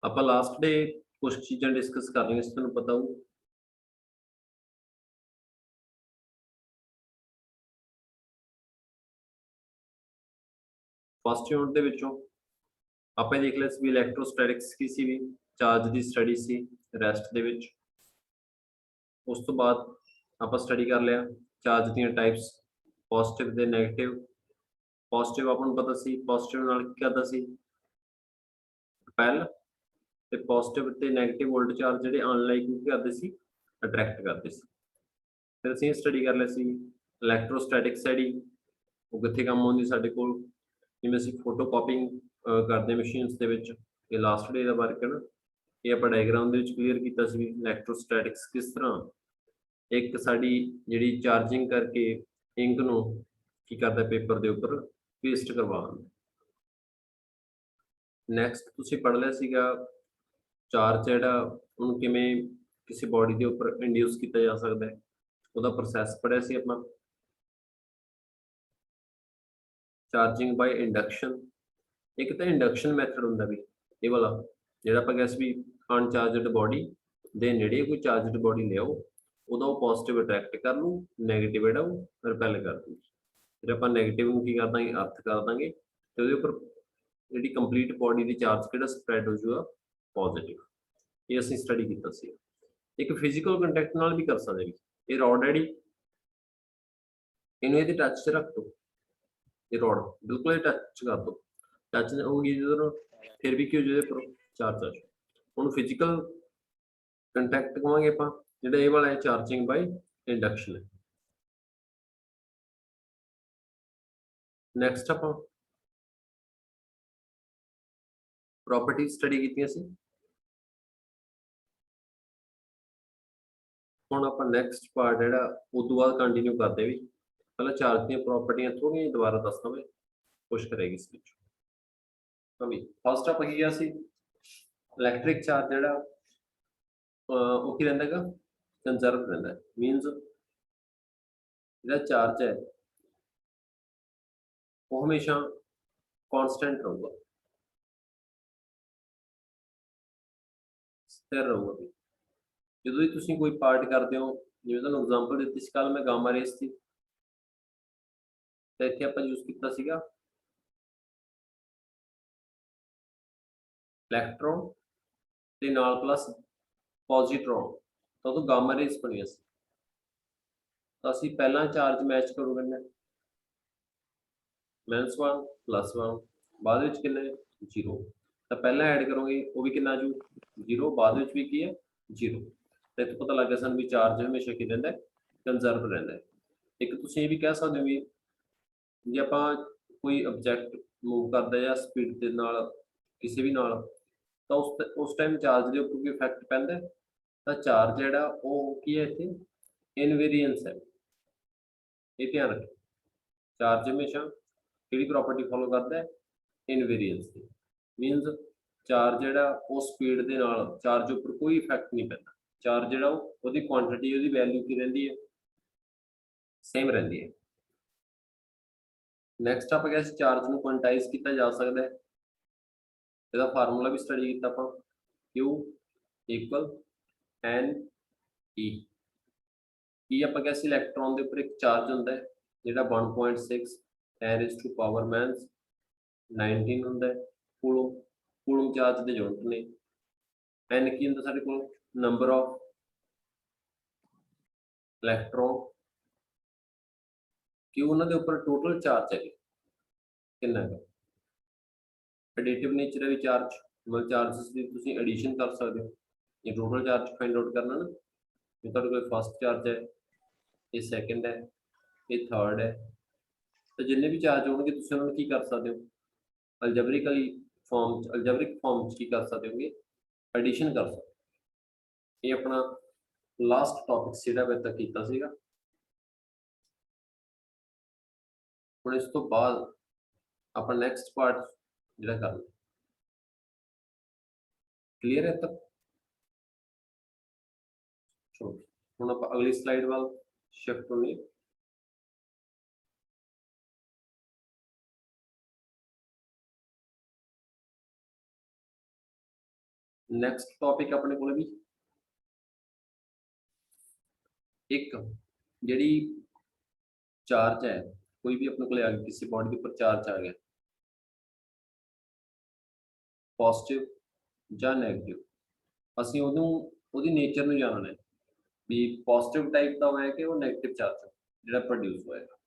ਆਪਾਂ last day ਕੁਝ ਚੀਜ਼ਾਂ ਡਿਸਕਸ ਕਰ ਲਈਆਂ ਸੀ, ਤੁਹਾਨੂੰ ਪਤਾ ਹੋਊ। ਫਸਟ ਯੂਨਿਟ ਦੇ ਵਿੱਚੋਂ ਆਪਾਂ ਦੇਖ ਲਿਆ ਸੀ ਵੀ ਇਲੈਕਟ੍ਰੋਸਟੈਟਿਕਸ ਕੀ ਸੀ, ਵੀ ਚਾਰਜ ਦੀ ਸਟੱਡੀ ਸੀ ਰੈਸਟ ਦੇ ਵਿੱਚ। ਉਸ ਤੋਂ ਬਾਅਦ ਆਪਾਂ ਸਟੱਡੀ ਕਰ ਲਿਆ ਚਾਰਜ ਦੀਆਂ ਟਾਈਪਸ, ਪੋਜ਼ਿਟਿਵ ਤੇ ਨੈਗੇਟਿਵ। ਪੋਜ਼ਿਟਿਵ ਆਪਾਂ ਨੂੰ ਪਤਾ ਸੀ, ਪੋਜ਼ਿਟਿਵ ਨਾਲ ਕੀ ਕਰਦਾ ਸੀ, ਰਿਪੈਲ, ਤੇ ਪੋਜ਼ਿਟਿਵ ਤੇ ਨੈਗੇਟਿਵ ਵੋਲਟ ਚਾਰਜ ਜਿਹੜੇ ਅਨਲਾਈਕ ਕੀ ਕਰਦੇ ਸੀ, ਅਟਰੈਕਟ ਕਰਦੇ ਸੀ। ਫਿਰ ਅਸੀਂ ਸਟੱਡੀ ਕਰ ਲਿਆ ਸੀ ਇਲੈਕਟ੍ਰੋਸਟੈਟਿਕ ਸਟੱਡੀ, ਉਹ ਕਿੱਥੇ ਕੰਮ ਆਉਂਦੀ ਸਾਡੇ ਕੋਲ, ਜਿਵੇਂ ਅਸੀਂ ਫੋਟੋ ਕਾਪਿੰਗ ਕਰਦੇ ਮਸ਼ੀਨਸ ਦੇ ਵਿੱਚ। ਇਹ ਲਾਸਟ ਡੇ ਦਾ ਵਰਕ ਹੈ ਨਾ, ਇਹ ਆਪਾਂ ਡਾਇਗਰਾਮ ਦੇ ਵਿੱਚ ਕਲੀਅਰ ਕੀਤਾ ਸੀ ਵੀ ਇਲੈਕਟ੍ਰੋਸਟੈਟਿਕਸ ਕਿਸ ਤਰ੍ਹਾਂ ਇੱਕ ਸਾਡੀ ਜਿਹੜੀ ਚਾਰਜਿੰਗ ਕਰਕੇ ਇੰਕ ਨੂੰ ਕੀ ਕਰਦਾ ਪੇਪਰ ਦੇ ਉੱਪਰ ਪੇਸਟ ਕਰਵਾਉਣ। ਨੈਕਸਟ ਤੁਸੀਂ ਪੜ੍ਹ ਲਿਆ ਸੀਗਾ ਚਾਰਜ ਜਿਹੜਾ ਉਹਨੂੰ ਕਿਵੇਂ ਕਿਸੇ ਬੋਡੀ ਦੇ ਉੱਪਰ ਇੰਡਿਊਸ ਕੀਤਾ ਜਾ ਸਕਦਾ ਹੈ, ਉਹਦਾ ਪ੍ਰੋਸੈਸ ਪੜ੍ਹਿਆ ਸੀ ਆਪਾਂ। ਚਾਰਜਿੰਗ ਬਾਈ ਇੰਡਕਸ਼ਨ, ਇੱਕ ਤਾਂ ਇੰਡਕਸ਼ਨ ਮੈਥਡ ਹੁੰਦਾ ਵੀ ਇਹ ਵਾਲਾ, ਜਿਹੜਾ ਆਪਾਂ ਕਿਹਾ ਸੀ ਵੀ ਅਨਚਾਰਜਡ ਬੋਡੀ ਦੇ ਨੇੜੇ ਕੋਈ ਚਾਰਜਡ ਬੋਡੀ ਲਿਆਓ, ਉਹਦਾ ਉਹ ਪੋਜ਼ਿਟਿਵ ਅਟਰੈਕਟ ਕਰ ਲੂ, ਨੈਗੇਟਿਵ ਜਿਹੜਾ ਉਹ ਰਿਪੈਲ ਕਰ ਦੂ। ਫਿਰ ਆਪਾਂ ਨੈਗੇਟਿਵ ਨੂੰ ਕੀ ਕਰ ਦਾਂਗੇ, ਅਰਥ ਕਰ ਦਾਂਗੇ, ਤੇ ਉਹਦੇ ਉੱਪਰ ਜਿਹੜੀ ਕੰਪਲੀਟ ਬੋਡੀ ਦੀ ਚਾਰਜ ਕਿਹੜਾ ਸਪਰੈਡ ਹੋ ਜਾਊਗਾ, ਪੋਜ਼ਿਟਿਵ। ਇਹ ਅਸੀਂ ਸਟੱਡੀ ਕੀਤਾ ਸੀ। ਇੱਕ ਫਿਜ਼ੀਕਲ ਕੰਟੈਕਟ ਨਾਲ ਵੀ ਕਰ ਸਕਦੇ, ਇਹ ਰੋਡ ਹੈ ਜਿਹੜੀ, ਇਹਨੂੰ ਇਹਦੇ ਟੱਚ 'ਚ ਰੱਖ ਦਿਓ, ਇਹ ਰੋਡ ਬਿਲਕੁਲ ਇਹ ਟੱਚ ਕਰ ਦਿਓ, ਟੱਚ ਹੋਊਗੀ ਜਦੋਂ ਫਿਰ ਵੀ ਕੀ ਹੋ ਜਾਊ, ਇਹਦੇ ਉੱਪਰ ਚਾਰਜ ਆ ਜਾਊ। ਹੁਣ ਫਿਜ਼ੀਕਲ ਕੰਟੈਕਟ ਕਹਾਂਗੇ ਆਪਾਂ, ਜਿਹੜਾ ਇਹ ਵਾਲਾ ਹੈ ਚਾਰਜਿੰਗ ਬਾਈ ਇੰਡਕਸ਼ਨ ਹੈ। ਨੈਕਸਟ ਆਪਾਂ ਪ੍ਰੋਪਰਟੀ ਸਟੱਡੀ ਕੀਤੀਆਂ ਸੀ। ਹੁਣ ਆਪਾਂ ਨੈਕਸਟ ਪਾਰਟ ਜਿਹੜਾ ਉਸ ਤੋਂ ਬਾਅਦ ਕੰਟੀਨਿਊ ਕਰਦੇ ਵੀ, ਪਹਿਲਾਂ ਚਾਰਜ ਦੀਆਂ ਪ੍ਰੋਪਰਟੀਆਂ ਥੋੜ੍ਹੀਆਂ ਦੁਬਾਰਾ ਦੱਸਦਾ ਮੈਂ, ਕੁਛ ਕਰੇਗੀ ਇਸ ਵਿੱਚ। ਫਸਟ ਆਪਾਂ ਕੀ ਕਿਹਾ ਸੀ, ਇਲੈਕਟ੍ਰਿਕ ਚਾਰਜ ਜਿਹੜਾ ਉਹ ਕੀ ਰਹਿੰਦਾ ਹੈਗਾ, ਕੰਜ਼ਰਵ ਰਹਿੰਦਾ, ਮੀਨਸ ਜਿਹੜਾ ਚਾਰਜ ਹੈ ਉਹ ਹਮੇਸ਼ਾ ਕਾਂਸਟੈਂਟ ਰਹੂਗਾ, ਸਥਿਰ ਰਹੂਗਾ। ਜਦੋਂ ਵੀ ਤੁਸੀਂ ਕੋਈ ਪਾਰਟ ਕਰਦੇ ਹੋ, ਜਿਵੇਂ ਤੁਹਾਨੂੰ ਐਗਜ਼ਾਮਪਲ ਦਿੱਤੀ ਸੀ ਕੱਲ ਮੈਂ ਗਾਮਾ ਰੇਸ ਦੀ, ਤਾਂ ਇੱਥੇ ਆਪਾਂ ਯੂਜ਼ ਕੀਤਾ ਸੀਗਾ ਇਲੈਕਟ੍ਰੋਨ ਤੇ ਨਾਲ ਪਲੱਸ ਪੋਜ਼ਿਟਰੋਨ, ਤਾਂ ਉਦੋਂ ਗਾਮਾ ਰੇਸ ਬਣੀਆਂ ਸੀ। ਤਾਂ ਅਸੀਂ ਪਹਿਲਾਂ ਚਾਰਜ ਮੈਚ ਕਰੂਗੇ -1 +1 ਬਾਅਦ ਵਿੱਚ ਕਿੰਨਾ 0, ਤਾਂ ਪਹਿਲਾਂ ਐਡ ਕਰੋਗੇ ਉਹ ਵੀ ਕਿੰਨਾ ਜੂ 0, ਬਾਅਦ ਵਿੱਚ ਵੀ ਕੀ ਹੈ 0। ਤਾਂ ਇੱਥੋਂ ਪਤਾ ਲੱਗ ਗਿਆ ਸਾਨੂੰ ਵੀ ਚਾਰਜ ਹਮੇਸ਼ਾ ਕੀ ਰਹਿੰਦਾ, ਕੰਜ਼ਰਵ ਰਹਿੰਦਾ। ਇੱਕ ਤੁਸੀਂ ਇਹ ਵੀ ਕਹਿ ਸਕਦੇ ਹੋ ਵੀ ਜੇ ਆਪਾਂ ਕੋਈ ਆਬਜੈਕਟ ਮੂਵ ਕਰਦਾ ਜਾਂ ਸਪੀਡ ਦੇ ਨਾਲ ਕਿਸੇ ਵੀ ਨਾਲ, ਤਾਂ ਉਸ ਟਾਈਮ ਚਾਰਜ ਦੇ ਉੱਪਰ ਕੋਈ ਇਫੈਕਟ ਪੈਂਦਾ, ਤਾਂ ਚਾਰਜ ਜਿਹੜਾ ਉਹ ਕੀ ਹੈ ਇੱਥੇ ਇਨਵੇਰੀਐਂਸ ਹੈ। ਇਹ ਧਿਆਨ ਰੱਖੋ, ਚਾਰਜ ਹਮੇਸ਼ਾ ਕਿਹੜੀ ਪ੍ਰੋਪਰਟੀ ਫੋਲੋ ਕਰਦਾ, ਇਨਵੇਰੀਐਂਸ ਦੀ। ਮੀਨਸ ਚਾਰਜ ਜਿਹੜਾ ਉਹ ਸਪੀਡ ਦੇ ਨਾਲ ਚਾਰਜ ਉੱਪਰ ਕੋਈ ਇਫੈਕਟ ਨਹੀਂ ਪੈਂਦਾ, ਚਾਰਜ ਜਿਹੜਾ ਉਹਦੀ ਕੁਆਂਟੀਟੀ ਉਹਦੀ ਵੈਲਿਊ ਕੀ ਰਹਿੰਦੀ ਹੈ, ਸੇਮ ਰਹਿੰਦੀ ਹੈ। ਨੈਕਸਟ ਆਪਾਂ ਕਿਹਾ ਸੀ ਚਾਰਜ ਨੂੰ ਕੁਆਂਟਾਈਜ਼ ਕੀਤਾ ਜਾ ਸਕਦਾ ਹੈ, ਇਹਦਾ ਫਾਰਮੂਲਾ ਵੀ ਸਟੱਡੀ ਕੀਤਾ ਆਪਾਂ, Q = NE। ਕੀ ਆਪਾਂ ਕਿਹਾ ਸੀ ਇਲੈਕਟ੍ਰੋਨ ਦੇ ਉੱਪਰ ਇੱਕ ਚਾਰਜ ਹੁੰਦਾ ਹੈ ਜਿਹੜਾ 1.6 10⁻⁹ ਹੁੰਦਾ ਹੈ, ਕੂਲਮ ਚਾਰਜ ਦੇ ਯੂਨਿਟ ਨੇ। N ਕੀ ਹੁੰਦਾ ਸਾਡੇ ਕੋਲ, ਨੰਬਰ ਆਫ ਇਲੈਕਟ੍ਰੋਨ। Q ਉਹਨਾਂ ਦੇ ਉੱਪਰ ਟੋਟਲ ਚਾਰਜ ਹੈ ਕਿੰਨਾ ਹੈ, ਐਡੀਟਿਵ ਨੇਚਰ ਹੈ ਵੀ ਚਾਰਜ, ਮਤਲਬ ਚਾਰਜਸ ਦੀ ਤੁਸੀਂ ਐਡੀਸ਼ਨ ਕਰ ਸਕਦੇ ਹੋ। ਇਹ ਟੋਟਲ ਚਾਰਜ ਫਾਈਂਡ ਆਊਟ ਕਰਨਾ ਨਾ, ਜੇ ਤੁਹਾਡੇ ਕੋਲ ਫਸਟ ਚਾਰਜ ਹੈ, ਇਹ ਸੈਕਿੰਡ ਹੈ, ਇਹ ਥਰਡ ਹੈ, ਤਾਂ ਜਿੰਨੇ ਵੀ ਚਾਰਜ ਹੋਣਗੇ ਤੁਸੀਂ ਉਹਨਾਂ ਨੂੰ ਕੀ ਕਰ ਸਕਦੇ ਹੋ, ਅਲਜਬਰਿਕ ਫਾਰਮ 'ਚ ਕੀ ਕਰ ਸਕਦੇ ਹੋਗੇ, ਐਡੀਸ਼ਨ ਕਰ ਸਕਦੇ। ਇਹ ਆਪਣਾ ਲਾਸਟ ਟੌਪਿਕ ਜਿਹੜਾ ਮੈਂ ਤੱਕ ਕੀਤਾ ਸੀਗਾ। ਹੁਣ ਇਸ ਤੋਂ ਬਾਅਦ ਆਪਾਂ ਨੈਕਸਟ ਪਾਰਟ ਜਿਹੜਾ ਕਰਨਾ, ਕਲੀਅਰ ਹੈ ਤੱਕ? ਚਲੋ ਹੁਣ ਆਪਾਂ ਅਗਲੀ ਸਲਾਈਡ ਵੱਲ ਸ਼ਿਫਟ ਹੋਣੀ। ਨੈਕਸਟ ਟੌਪਿਕ ਆਪਣੇ ਕੋਲ ਵੀ ਇੱਕ ਜਿਹੜੀ ਚਾਰਜ ਹੈ, ਕੋਈ ਵੀ ਆਪਣੇ ਕੋਲ ਆ ਗਿਆ, ਕਿਸੇ ਬॉडी ਦੇ ਉੱਪਰ ਚਾਰਜ ਆ ਗਿਆ, ਪੋਜ਼ਿਟਿਵ ਜਾਂ ਨੈਗੇਟਿਵ, ਅਸੀਂ ਉਹਦੀ ਨੇਚਰ ਨੂੰ ਜਾਣਨਾ ਹੈ ਵੀ ਪੋਜ਼ਿਟਿਵ ਟਾਈਪ ਦਾ ਹੋਇਆ ਕਿ ਉਹ ਨੈਗੇਟਿਵ ਚਾਰਜ ਜਿਹੜਾ ਪ੍ਰੋਡਿਊਸ ਹੋਏਗਾ।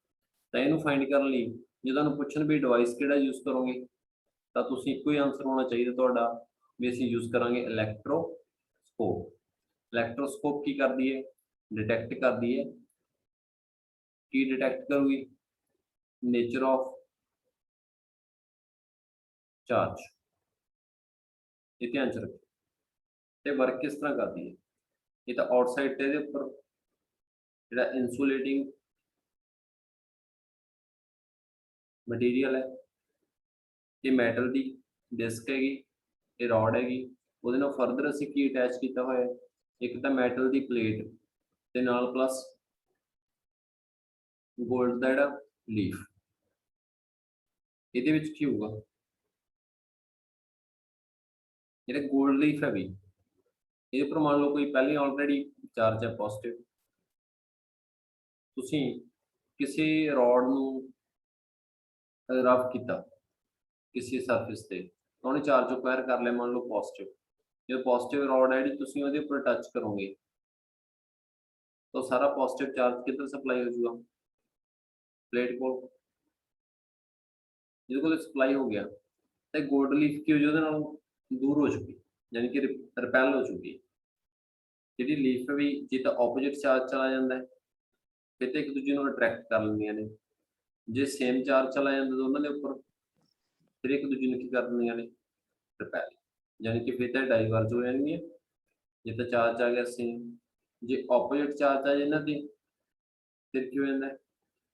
ਤਾਂ ਇਹਨੂੰ ਫਾਈਂਡ ਕਰਨ ਲਈ ਜੇ ਤੁਹਾਨੂੰ ਪੁੱਛਣ ਵੀ ਡਿਵਾਈਸ ਕਿਹੜਾ ਯੂਜ਼ ਕਰੋਗੇ, ਤਾਂ ਤੁਸੀਂ ਇੱਕੋ ਹੀ ਆਨਸਰ ਹੋਣਾ ਚਾਹੀਦਾ ਤੁਹਾਡਾ ਵੀ ਅਸੀਂ ਯੂਜ਼ ਕਰਾਂਗੇ ਇਲੈਕਟ੍ਰੋਸਕੋਪ। ਇਲੈਕਟ੍ਰੋਸਕੋਪ ਕੀ ਕਰਦੀ ਹੈ? ਡਿਟੈਕਟ ਕਰਦੀ ਹੈ। ਕੀ ਡਿਟੈਕਟ ਕਰੂਗੀ? Nature of charge. ਇਹ ਧਿਆਨ ਚ ਰੱਖੋ। ਤੇ ਵਰਕ ਕਿਸ ਤਰ੍ਹਾਂ ਕਰਦੀ ਹੈ? ਇਹ ਤਾਂ ਆਊਟਸਾਈਡ ਤੇ ਇਹਦੇ ਉੱਪਰ ਜਿਹੜਾ ਇਨਸੂਲੇਟਿੰਗ ਮਟੀਰੀਅਲ ਹੈ, ਇਹ ਮੈਟਲ ਦੀ ਡਿਸਕ ਹੈਗੀ, ਇਹ ਰॉड ਹੈਗੀ, ਉਹਦੇ ਨਾਲ ਫਰਦਰ ਅਸੀਂ ਕੀ ਅਟੈਚ ਕੀਤਾ ਹੋਇਆ ਹੈ? ਇੱਕ ਤਾਂ ਮੈਟਲ ਦੀ ਪਲੇਟ ਤੇ ਨਾਲ ਪਲੱਸ ਗੋਲਡ ਦਾ ਜਿਹੜਾ ਲੀਫ। ਇਹਦੇ ਵਿੱਚ ਕੀ ਹੋਊਗਾ? ਜਿਹੜਾ ਗੋਲਡ ਲੀਫ ਹੈ ਵੀ ਇਹਦੇ ਉੱਪਰ ਮੰਨ ਲਓ ਕੋਈ ਪਹਿਲਾਂ ਆਲਰੇਡੀ ਚਾਰਜ ਹੈ ਪੋਜ਼ਿਟਿਵ, ਤੁਸੀਂ ਕਿਸੇ ਰॉड ਨੂੰ ਰਬ ਕੀਤਾ ਕਿਸੇ ਸਰਫੇਸ ਤੇ, ਉਹਨੇ ਚਾਰਜ ਅਕਵਾਇਰ ਕਰ ਲਿਆ ਮੰਨ ਲਓ ਪੋਜ਼ਿਟਿਵ। ਜਦੋਂ ਪੋਜ਼ਿਟਿਵ ਰॉड ਹੈ ਜਿਹੜੀ ਤੁਸੀਂ ਉਹਦੇ ਉੱਪਰ ਟੱਚ ਕਰੋਗੇ ਤਾਂ ਸਾਰਾ ਪੋਜ਼ਿਟਿਵ ਚਾਰਜ ਕਿੱਧਰ ਸਪਲਾਈ ਹੋ ਜਾਊਗਾ? ਪਲੇਟ ਕੋਲ। ਜਿਹਦੇ ਕੋਲ ਸਪਲਾਈ ਹੋ ਗਿਆ ਤੇ ਗੋਲਡ ਲੀਫ ਕੀ ਹੋ ਜਾਊ? ਉਹਦੇ ਨਾਲੋਂ ਦੂਰ ਹੋ ਚੁੱਕੀ, ਯਾਨੀ ਕਿ ਰਿਪੈਲ ਹੋ ਚੁੱਕੀ। ਜਿਹੜੀ ਲੀਫ ਵੀ ਜੇ ਤਾਂ ਆਪੋਜਿਟ ਚਾਰਜ ਚਲਾ ਜਾਂਦਾ ਹੈ ਫਿਰ ਤਾਂ ਇੱਕ ਦੂਜੇ ਨੂੰ ਅਟਰੈਕਟ ਕਰ ਲੈਂਦੀਆਂ ਨੇ, ਜੇ ਸੇਮ ਚਾਰਜ ਚਲਾ ਜਾਂਦਾ ਤਾਂ ਉਹਨਾਂ ਦੇ ਉੱਪਰ ਫਿਰ ਇੱਕ ਦੂਜੇ ਨੂੰ ਕੀ ਕਰ ਦਿੰਦੀਆਂ ਨੇ? ਰਿਪੈਲ। ਯਾਨੀ ਕਿ ਫਿਰ ਤਾਂ ਡਾਈਵਰਜ ਹੋ ਜਾਣਗੀਆਂ ਜੇ ਤਾਂ ਚਾਰਜ ਆ ਗਿਆ ਸੇਮ। ਜੇ ਆਪੋਜਿਟ ਚਾਰਜ ਆ ਇਹਨਾਂ ਦੀ ਫਿਰ ਕੀ ਹੋ ਜਾਂਦਾ?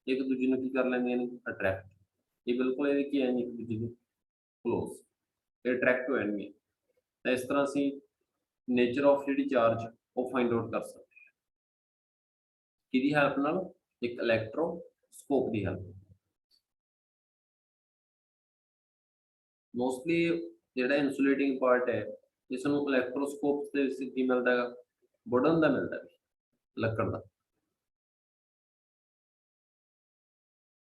ਇੱਕ ਦੂਜੇ ਨੂੰ ਕੀ ਕਰ ਲੈਂਦੀਆਂ ਨੇ? ਅਟਰੈਕਟ। ਇਹ ਬਿਲਕੁਲ ਇਹਦੇ ਕੀ ਹੈ ਇੱਕ ਦੂਜੇ ਦੇ ਕਲੋਜ਼, ਇਹ ਅਟਰੈਕਟ ਹੋ ਜਾਣਗੇ। ਤਾਂ ਇਸ ਤਰ੍ਹਾਂ ਅਸੀਂ ਨੇਚਰ ਆਫ ਜਿਹੜੀ ਚਾਰਜ ਉਹ ਫਾਈਂਡ ਆਊਟ ਕਰ ਸਕਦੇ ਹਾਂ ਕਿਹਦੀ ਹੈਲਪ ਨਾਲ? ਇੱਕ ਇਲੈਕਟ੍ਰੋਸਕੋਪ ਦੀ ਹੈਲਪ। ਮੋਸਟਲੀ ਜਿਹੜਾ ਇਨਸੂਲੇਟਿੰਗ ਪਾਰਟ ਹੈ ਇਸ ਨੂੰ ਇਲੈਕਟ੍ਰੋਸਕੋਪ ਦੇ ਵਿੱਚ ਕੀ ਮਿਲਦਾ ਹੈਗਾ? ਵੁਡਨ ਦਾ ਮਿਲਦਾ ਹੈ, ਲੱਕੜ ਦਾ।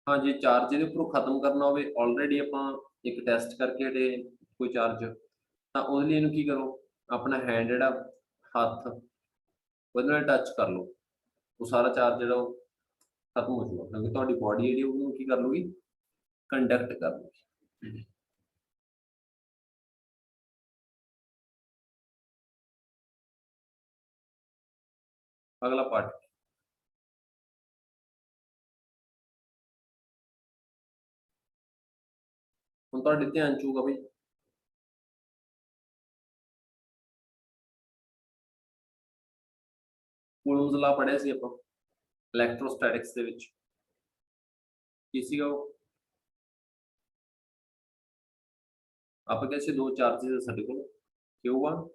ਹਾਂ, ਜੇ ਚਾਰਜ ਇਹਦੇ ਉੱਪਰੋਂ ਖਤਮ ਕਰਨਾ ਹੋਵੇ, ਆਲਰੇਡੀ ਆਪਾਂ ਇੱਕ ਟੈਸਟ ਕਰਕੇ ਹਟੇ ਕੋਈ ਚਾਰਜ, ਤਾਂ ਉਹਦੇ ਲਈ ਇਹਨੂੰ ਕੀ ਕਰੋ? ਆਪਣਾ ਹੈਂਡ ਜਿਹੜਾ ਹੱਥ ਉਹਦੇ ਨਾਲ ਟੱਚ ਕਰ ਲਓ, ਉਹ ਸਾਰਾ ਚਾਰਜ ਜਿਹੜਾ ਉਹ ਖਤਮ ਹੋ ਜਾਊਗਾ, ਕਿਉਂਕਿ ਤੁਹਾਡੀ ਬੋਡੀ ਜਿਹੜੀ ਉਹਨੂੰ ਕੀ ਕਰ ਲੂਗੀ? ਕੰਡਕਟ ਕਰ ਲੂਗੀ। ਅਗਲਾ ਪਾਰਟ ਹੁਣ ਤੁਹਾਡੇ ਧਿਆਨ ਚ ਹੋਊਗਾ ਬਈ ਕੂਲਮਜ਼ ਲਾ ਪੜ੍ਹਿਆ ਸੀ ਆਪਾਂ ਇਲੈਕਟ੍ਰੋਸਟੈਟਿਕਸ ਦੇ ਵਿੱਚ। ਕੀ ਸੀਗਾ ਉਹ? ਆਪਾਂ ਕਹਿੰਦੇ ਸੀ ਦੋ ਚਾਰजेस ਆ ਸਾਡੇ ਕੋਲ, Q1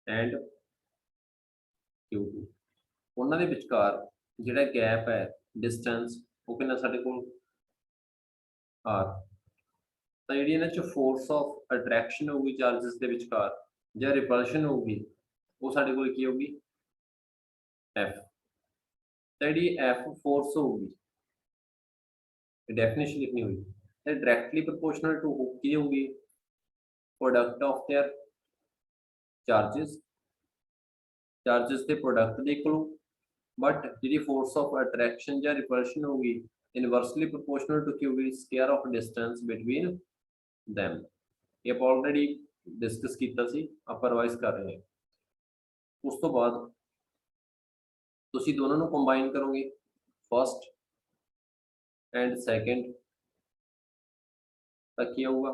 ਐਂਡ Q2। ਉਹਨਾਂ ਦੇ ਵਿਚਕਾਰ ਜਿਹੜਾ ਗੈਪ ਹੈ, ਡਿਸਟੈਂਸ, ਉਹ ਕਿੰਨਾ ਸਾਡੇ ਕੋਲ? R। ਤਾਂ ਜਿਹੜੀ ਇਹਨਾਂ 'ਚ ਫੋਰਸ ਆਫ ਅਟਰੈਕਸ਼ਨ ਹੋਊਗੀ ਚਾਰजेस ਦੇ ਵਿਚਕਾਰ ਜਾਂ ਰਿਪਲਸ਼ਨ ਹੋਊਗੀ, ਉਹ ਸਾਡੇ ਕੋਲ ਕੀ ਹੋਊਗੀ? F। ਤਾਂ ਜਿਹੜੀ F ਫੋਰਸ ਹੋਊਗੀ, ਡੈਫੀਨੇਸ਼ਨ ਲਿਖਣੀ ਹੋਈ ਤਾਂ ਡਾਇਰੈਕਟਲੀ ਪ੍ਰੋਪੋਰਸ਼ਨਲ ਟੂ ਕੀ ਹੋਊਗੀ? ਪ੍ਰੋਡਕਟ ਆਫ देयर ਚਾਰजेस ਦੇ ਪ੍ਰੋਡਕਟ ਦੇ ਇਕੁਅਲ। ਬਟ ਜਿਹੜੀ ਫੋਰਸ ਆਫ ਅਟਰੈਕਸ਼ਨ ਜਾਂ ਰਿਪਲਸ਼ਨ ਹੋਊਗੀ ਇਨਵਰਸਲੀ ਪ੍ਰੋਪੋਰਸ਼ਨਲ ਟੂ ਕੀ ਹੋਊਗੀ? Square of distance between them। ਇਹ ਆਪਾਂ ਆਲਰੇਡੀ ਡਿਸਕਸ ਕੀਤਾ ਸੀ, ਆਪਾਂ ਰਿਵਾਈਜ਼ ਕਰ ਰਹੇ ਹਾਂ। ਉਸ ਤੋਂ ਬਾਅਦ ਤੁਸੀਂ ਦੋਨਾਂ ਨੂੰ ਕੰਬਾਈਨ ਕਰੋਗੇ, ਫਸਟ ਐਂਡ ਸੈਕੰਡ, ਤਾਂ ਕੀ ਆਊਗਾ?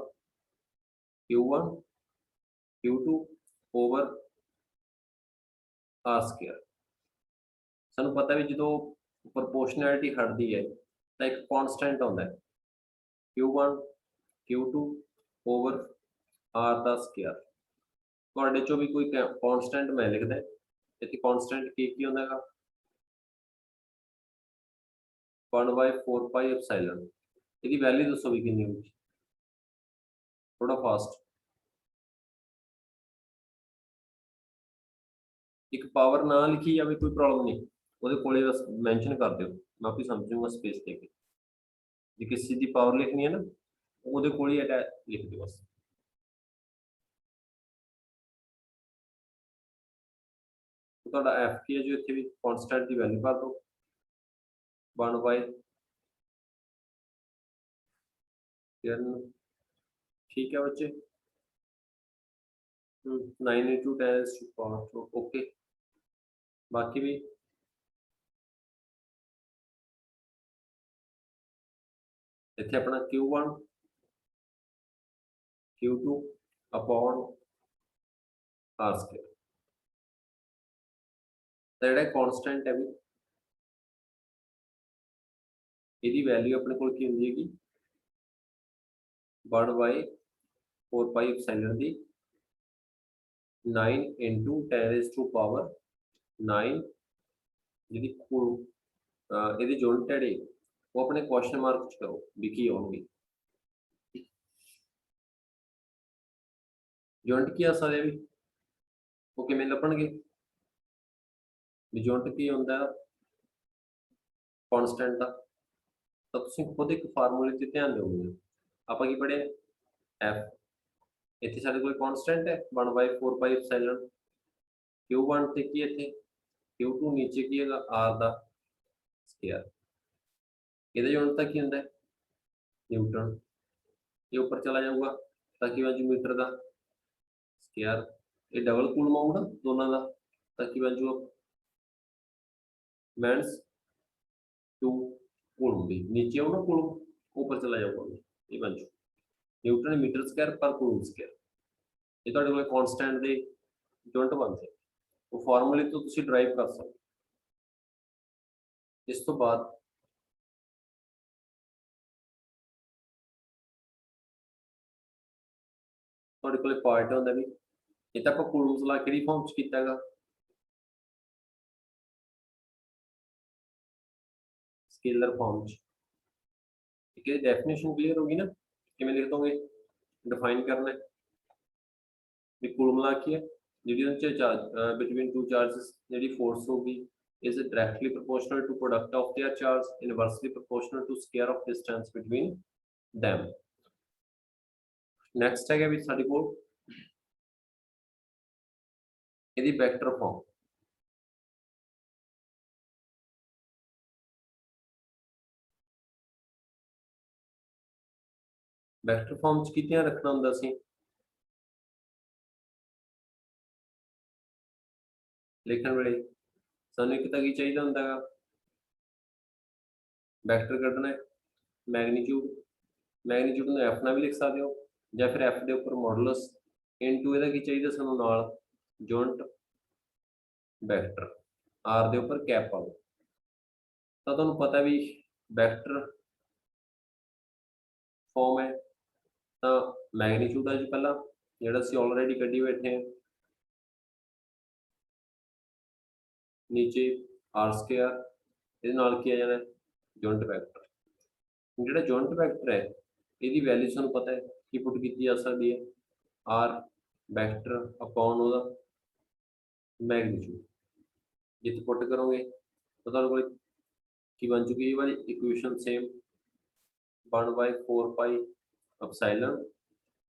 Q1 Q2 over R square. ਸਾਨੂੰ ਪਤਾ ਵੀ ਜਦੋਂ ਪ੍ਰੋਪੋਰਸ਼ਨੈਲਿਟੀ ਹਟਦੀ ਹੈ ਤਾਂ ਇੱਕ ਕਨਸਟੈਂਟ ਆਉਂਦਾ ਹੈ, Q1 Q2 ਓਵਰ R ਦਾ ਸਕੁਅਰ। ਤੁਹਾਡੇ ਚੋਂ ਵੀ ਕੋਈ ਕਨਸਟੈਂਟ ਮੈਂ ਲਿਖਦਾ ਇੱਥੇ, ਕਨਸਟੈਂਟ ਕੀ ਹੁੰਦਾ ਹੈਗਾ? 1/4 ਪਾਈ ਐਪਸਾਈਲਨ। ਇਹਦੀ ਵੈਲਿਊ ਦੱਸੋ ਵੀ ਕਿੰਨੀ ਹੋਊਗੀ? ਥੋੜਾ ਫਾਸਟ। एक पावर ना लिखी जाए कोई प्रॉब्लम नहीं, ਉਹਦੇ ਕੋਲੇ बस मैंशन कर ਦਿਓ, मैं आपकी समझूंगा स्पेस देके। ਜੇ किसी चीज की पावर लिखनी है ना, ਉਹਦੇ ਕੋਲ ਹੀ लिख ਦਿਓ बस। ਤੁਹਾਡਾ f ਕੀ ਹੈ ਜੋ ਇੱਥੇ ਵੀ ਕਨਸਟੈਂਟ ਦੀ ਵੈਲਿਊ ਭਰ ਦਿਓ 1 ਬਾਈ ठीक है बच्चे। 9 into 10 is to power 4 okay. बाकी भी इतने अपना Q1 Q2 upon R square तो ਜਿਹੜਾ कांस्टेंट है भी ਇਹਦੀ ਵੈਲਿਊ ਆਪਣੇ ਕੋਲ ਕੀ ਹੁੰਦੀ ਹੈਗੀ 1 ਬਾਈ 4 ਪਾਈ epsilon the 9 into 10 is to power 9 ਜਿਹਦੀ ਇਹਦੀ ਯੂਨਿਟ ਹੈ ਜਿਹੜੀ ਉਹ ਆਪਣੇ ਕੁਐਸਚਨ ਮਾਰਕ ਚ ਕਰੋ ਵੀ ਕੀ ਹੋਣਗੇ। ਯੂਨਿਟ ਕੀ ਆ ਸਕਦੇ ਵੀ ਉਹ ਕਿਵੇਂ ਲੱਭਣਗੇ ਵੀ ਯੂਨਿਟ ਕੀ ਹੁੰਦਾ ਕਾਂਸਟੈਂਟ ਦਾ ਤਾਂ ਤੁਸੀਂ ਖੁਦ ਇੱਕ ਫਾਰਮੂਲੇ ਤੇ ਧਿਆਨ ਦਿਓਗੇ। ਆਪਾਂ ਕੀ ਪੜਿਆ f ਇੱਥੇ ਸਾਡੇ ਕੋਲ ਕਾਂਸਟੈਂਟ ਹੈ 1/4 ਪਾਈ ਐਪਸਿਲਨ Q1 ਤੇ ਕੀ ਇੱਥੇ Q2 नीचे की है R ਦਾ स्क्वायर ਇਹਦਾ ਯੂਨਿਟ ਤਾਂ ਕੀ ਹੁੰਦਾ ਹੈ न्यूटन ये ऊपर चला जाऊगा ताकि बन जू मीटर का स्क्वायर ये डबल कूलम आऊगा दोनों का ताकि बन जू मैंस 2 कूलम भी नीचे आऊगा कूलम ऊपर चला जाऊगा ये बन जू न्यूटन मीटर स्क्वायर पर कूलम स्क्वायर ये ਤੁਹਾਡੇ ਕੋਲ कांस्टेंट ਦੇ ਯੂਨਿਟ ਬਣਦੇ ਉਹ ਫਾਰਮੂਲੇ ਤੋਂ ਤੁਸੀਂ ਡਰਾਈਵ ਕਰ ਸਕਦੇ। ਇਸ ਤੋਂ ਬਾਅਦ ਤੁਹਾਡੇ ਕੋਲੇ ਪਾਰਟ ਹੁੰਦਾ ਵੀ ਇਹ ਤਾਂ ਆਪਾਂ ਕੂਲਮਸ ਲਾ ਕਿਹੜੀ ਫਾਰਮ ਚ ਕੀਤਾ ਹੈਗਾ स्केलर फॉर्म ठीक है। डेफिनेशन क्लियर होगी ना किमें लिख दोगे डिफाइन करना है कूलम ला की है जी चार्ज बिटवीन टू चार्जेस जी फोर्स होगी is directly proportional to product of their charge inversely proportional to square of distance between them। next है भी साडी कोल यदि वेक्टर फॉर्म वेक्टर फॉर्म च की ध्यान रखना हुंदा सी लिखण वेले सानू एक तां की चाहिदा हुंदा है वेक्टर कढना है मैग्नीट्यूड मैग्नीट्यूड ਨੂੰ f ਨਾਲ भी लिख सकते हो ਜਾਂ फिर f ਦੇ ਉੱਪਰ ਮੋਡੂਲਸ ਇਨਟੂ ਇਹਦਾ ਕੀ ਚਾਹੀਦਾ ਸਾਨੂੰ ਨਾਲ ਯੂਨਿਟ ਵੈਕਟਰ r ਦੇ ਉੱਪਰ ਕੈਪ ਪਾਓ ਤਾਂ ਤੁਹਾਨੂੰ ਪਤਾ ਵੀ ਵੈਕਟਰ ਫਾਰਮ ਹੈ ਤਾਂ ਮੈਗਨੀਟਿਊਡ ਆ ਜੀ ਪਹਿਲਾਂ ਜਿਹੜਾ ਅਸੀਂ ਆਲਰੇਡੀ ਕੱਢੀ ਬੈਠੇ ਹਾਂ नीचे r स्क्वायर ਇਹਦੇ ਨਾਲ ਕੀ ਆ ਜਾਣਾ ਯੂਨਿਟ ਵੈਕਟਰ ਜਿਹੜਾ ਯੂਨਿਟ ਵੈਕਟਰ ਹੈ ਇਹਦੀ ਵੈਲਿਊ ਸਾਨੂੰ ਪਤਾ ਹੈ ਕੀ ਪੁੱਟ ਕੀਤੀ ਜਾ ਸਕਦੀ ਹੈ r ਵੈਕਟਰ ਅਪੋਨ ਉਹਦਾ ਮੈਗਨੀਟਿਊਡ ਜਿੱਥੇ ਪੁੱਟ ਕਰੋਗੇ ਤਾਂ ਤੁਹਾਨੂੰ ਕੋਲ ਕੀ ਬਣ ਚੁੱਕੀ ਇਹ ਵਾਲੀ ਇਕੁਏਸ਼ਨ ਸੇਮ 1/4 ਪਾਈ ਐਪਸਿਲਨ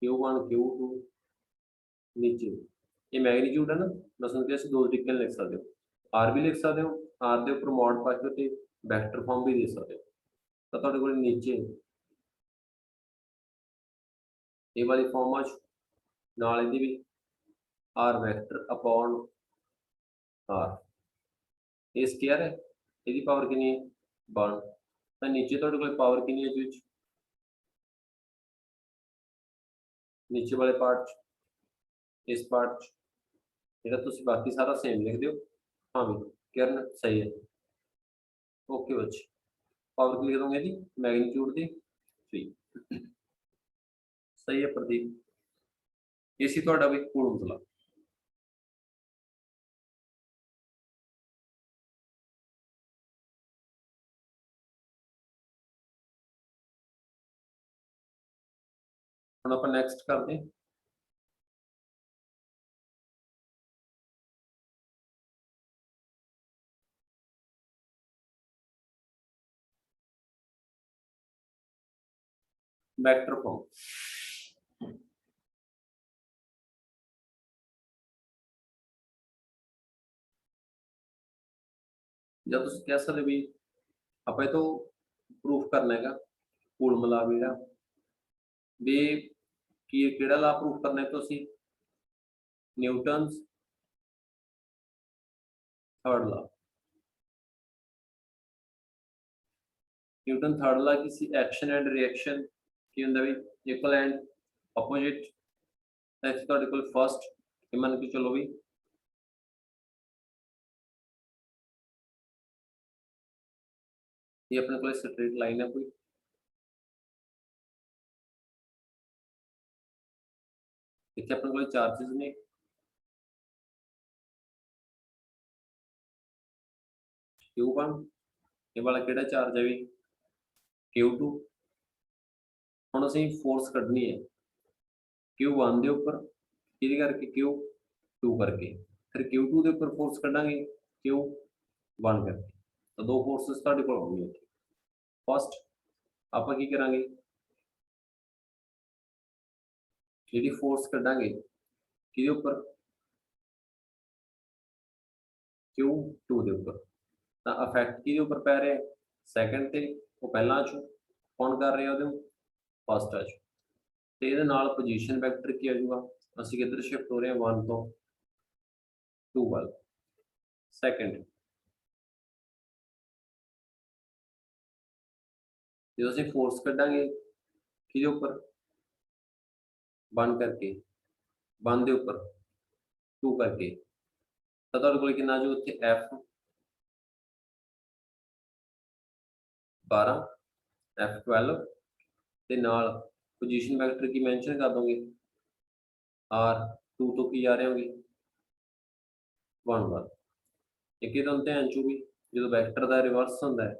Q1 Q2 नीचे ये मैग्नीट्यूड है ना मैं समझ गया दो तरीके लिख सकते हो आर भी लिख सकते हो आर के उपर मॉड पा के वैक्टर फॉर्म भी दे सकते हो तो तुहाडे कोल नीचे ये वाली फॉर्म नाल इहदी भी आर वैक्टर अपॉन आर ये स्क्वायर है इसकी पावर कितनी है 1 तो नीचे तुहाडे कोल पावर कितनी है इस नीचे वाले पार्ट इस पार्ट ਜਿਹੜਾ ਤੁਸੀਂ बाकी सारा सेम लिख दो हाँ भी किरण सही है ओके बच्चे पावर की लिख दोगे जी मैग्नीट्यूड दी 3 सही है प्रदीप ये सी ਤੁਹਾਡਾ भी कूलम्स ला ਹੁਣ ਆਪਾਂ नेक्स्ट करते हैं वैक्टर फॉर्म। जब तुम कह सकते भी आप तो प्रूफ करना है कुल मिला भी कि केड़ा ला प्रूफ करना है तुसी न्यूटन्स थर्ड ला। न्यूटन थर्ड ला किसी एक्शन एंड रिएक्शन की होंगे भी इक्वल एंड अपोजिट फर्स्ट मन के चलो भी ये अपने को स्ट्रेट लाइन है कोई इतने अपने को चार्जेस ने Q1 ये वाला केड़ा चार्ज है भी Q2 हुण असीं फोर्स कढनी है Q1 के उपर किहदे करके Q2 करके फिर Q2 के उपर फोर्स कढांगे Q1 करके तो दो फोर्सेस तुहाडे कोल होणगे फर्स्ट आपां की करांगे जिहड़ी फोर्स कढांगे किहदे उपर Q2 के उपर तो इफैक्ट किहदे उपर पै रहा है सैकेंड ते वो पहला आ चो कौन कर रहा है फर्स्ट आ चो तो ये नाल पोजीशन वैक्टर की आ जाऊगा असीं किधर शिफ्ट हो रहे हैं 1 तो 2 वाल सैकेंड जो असीं फोर्स कढांगे किहदे उपर 1 करके 1 दे उपर 2 करके तो तुहाडे कोल कितना जो उत्थे F12 F12 ते नाल पोजीशन वैक्टर की मैंशन कर दोगे R2 तो की आ रहे होंगे 1 1 एक तो ध्यान चो भी जो वैक्टर का रिवर्स होंदा है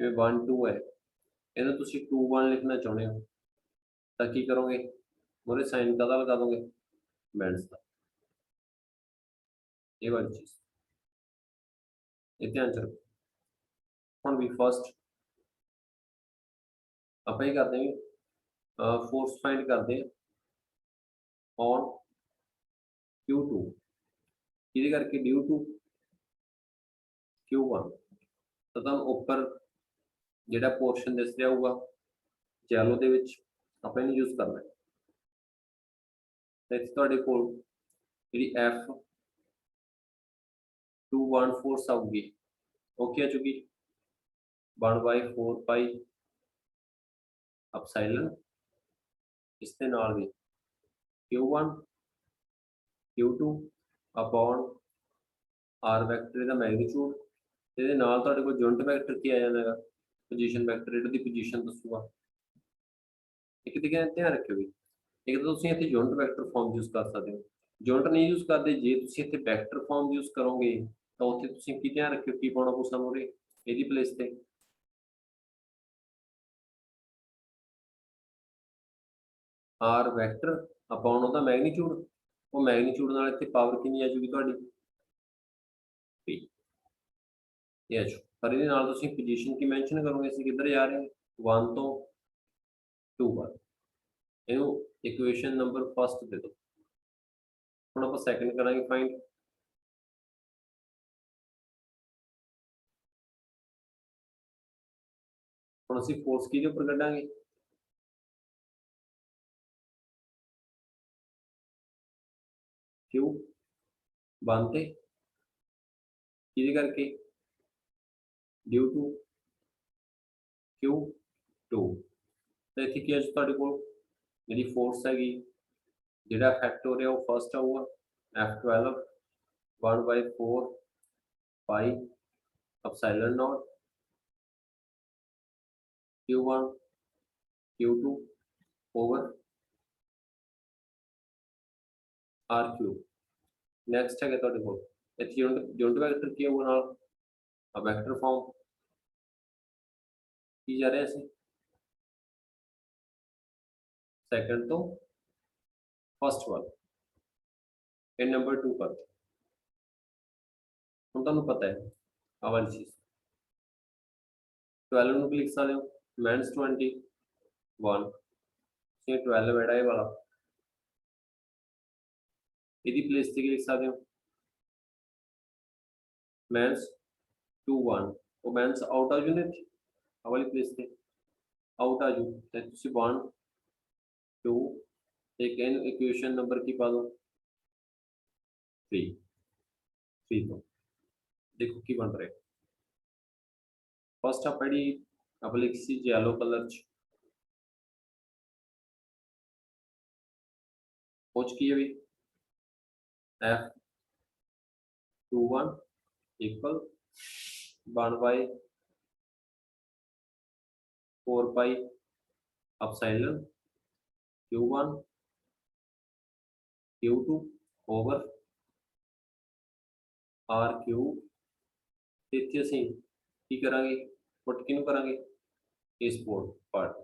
जिवें 1 2 है इहनूं तुसीं 2 1 लिखना चाहुंदे हो तो की करोगे मोरे साइन काहदा लगा दोगे बैंड्स का ये वाली चीज ये ध्यान च रखो हुण भी फर्स्ट ਆਪਾਂ ਇਹ ਕਰਦੇ ਹਾਂ फोर्स फाइंड करते हैं ऑन Q2 ਇਹਦੇ करके ड्यू टू Q1 तो तुम ऊपर ਜਿਹੜਾ पोर्शन दिस रहा होगा जैलो ਦੇ ਵਿੱਚ ਆਪਾਂ ਇਹਨੂੰ यूज करना है तो इत्थे ਤੁਹਾਡੇ ਕੋਲ ਜਿਹੜੀ F214 फोर्स आऊगी वो क्या आ चुकी 1/4 पाई अपसाइलन इसके नाल भी Q1 Q2 upon R vector का मैग्नीट्यूड ਇਹਦੇ ਨਾਲ ਤੁਹਾਡੇ ਕੋਲ ਜੁਆਇੰਟ ਵੈਕਟਰ ਕੀ ਆ ਜਾਂਦਾ ਹੈਗਾ ਪੋਜੀਸ਼ਨ ਵੈਕਟਰ ਇਹਦੀ ਪੋਜੀਸ਼ਨ ਦੱਸੂਗਾ ਇੱਕ ਤੇ ਕਹਿੰਦੇ ਧਿਆਨ ਰੱਖਿਓ ਵੀ ਇੱਕ ਤਾਂ ਤੁਸੀਂ ਇੱਥੇ ਜੁਆਇੰਟ ਵੈਕਟਰ ਫਾਰਮ ਯੂਜ਼ ਕਰ ਸਕਦੇ ਹੋ ਜੁਆਇੰਟ ਨਹੀਂ ਯੂਜ਼ ਕਰਦੇ ਜੇ ਤੁਸੀਂ ਇੱਥੇ ਵੈਕਟਰ ਫਾਰਮ ਯੂਜ਼ ਕਰੋਗੇ ਤਾਂ ਉੱਥੇ ਤੁਸੀਂ ਕੀ ਧਿਆਨ ਰੱਖਿਓ ਕੀ ਪਾਉਣਾ ਪਊ ਸਾਨੂੰ ਉਰੇ ਇਹਦੀ ਪਲੇਸ ਤੇ R ਵੈਕਟਰ अपॉन ਉਹਦਾ मैग्नीट्यूड ਉਹ मैग्नीट्यूड ਨਾਲ ਇੱਥੇ ਪਾਵਰ ਕਿੰਨੀ ਆ ਜੂਗੀ ਤੁਹਾਡੀ p ਇਹ ਆ ਜੂ पर ये नाल तुसीं पोजीशन की मेंशन करोगे असीं किधर जा रहे हैं 1 तो 2 पर इहनूं इक्वेशन नंबर फर्स्ट दे दो हुण आपां सैकेंड करांगे फाइंड हुण असीं फोर्स किहदे उपर कढांगे Q1 ते किहदे करके ड्यू टू Q2 तो इत्थे की है तुहाडे कोल जिहड़ी फोर्स हैगी जिहड़ा इफैक्ट हो रहा वो फर्स्ट आऊगा F12 1/4 pi epsilon naught Q1 Q2 over R3 next है तुहाडे कोल इत्थे यूनिट वैक्टर की होगा नाल वैक्टर फॉर्म की जा रहा है सैकेंड तो फर्स्ट वाला इन नंबर 2 पर हम तुहानूं पता है आ वाली चीज 12 नूं लिख सकते हो -20 1 ਤੁਸੀਂ 12 ਐਡ ਆਏ वाला ਇਹਦੀ प्लेस ਤੇ ਕੀ ਲਿਖ ਸਕਦੇ ਹੋ mains 2 1 ਉਹ mains ਆਊਟ ਆ ਜੂ ਨੇ ਆ ਵਾਲੀ प्लेस ਤੇ आउट आ जू ਤੇ ਤੁਸੀਂ 1 2 ਤੇ ਇਹਨੂੰ ਇਕੁਏਸ਼ਨ ਨੰਬਰ ਕੀ ਪਾ ਦੋ 3 3 ਤੋਂ ਦੇਖੋ ਕੀ ਬਣ ਰਿਹਾ फर्स्ट आप ਜਿਹੜੀ आप लिखी सी येलो कलर च पहुंच की है भी f 21 equal 1 by 4 pi epsilon q1 q2 over r cube इतने ਅਸੀਂ ਕੀ ਕਰਾਂਗੇ ਪੁੱਟ ਕਿਹਨੂੰ ਕਰਾਂਗੇ ਇਸ ਪਾਰਟ